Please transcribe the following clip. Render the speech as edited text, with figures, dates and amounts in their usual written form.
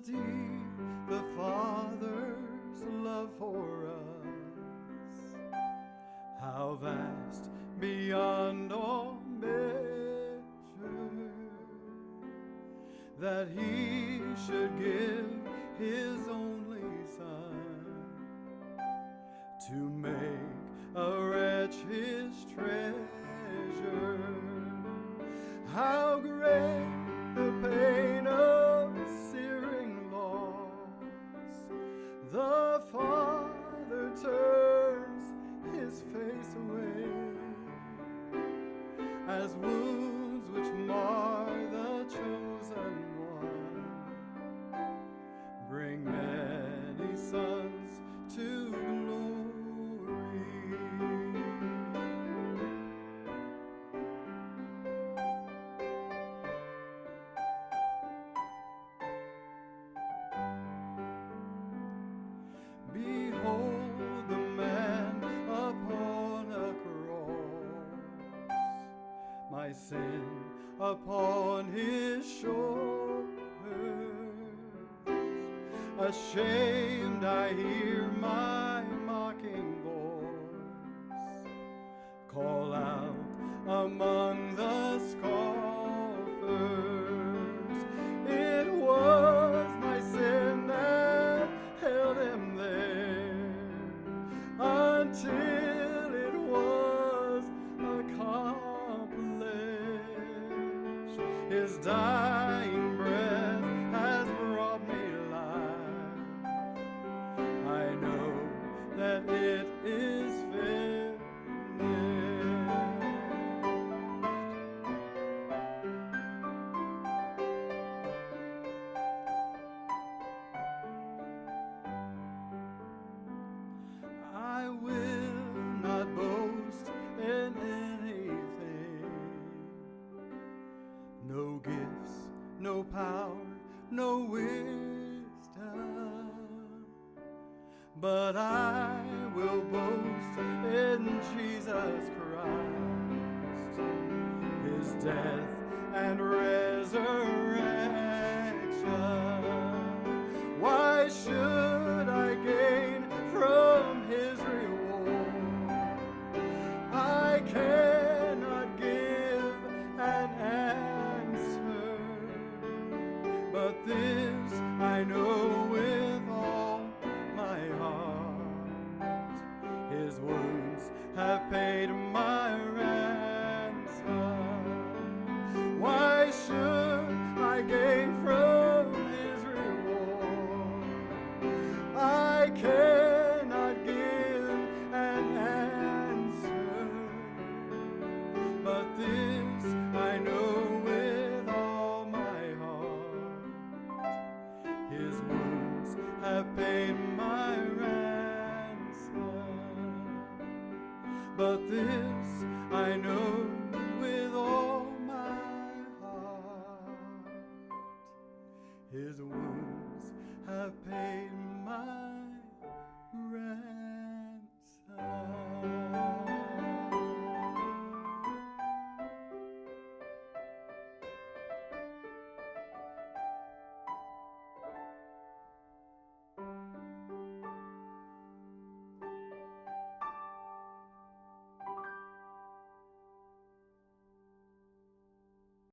deep the Father's love for us, how vast beyond all measure, that He should give His only Son to make a wretch His treasure. How great the pain of searing loss! The Father turns His face away, as wounds which mar the chosen one bring many sons to glory. Behold the man upon a cross, my sin upon His shoulders. Ashamed I hear my mocking voice call out among the scoffers. It was my sin that held Him there until it was accomplished. His dying breath has brought me life. I know that it is finished. I will not boast in anything, no gifts, no power, no wisdom, but I will boast in Jesus Christ, His death and resurrection. Why should I gain from His reward? I cannot give an answer, but this I know with all my heart: His wounds have paid my ransom. Why should I gain from His reward? I cannot give an answer, but this I know with all my heart: His wounds have paid my ransom. But this I know with all my heart: His wounds have paid my ransom.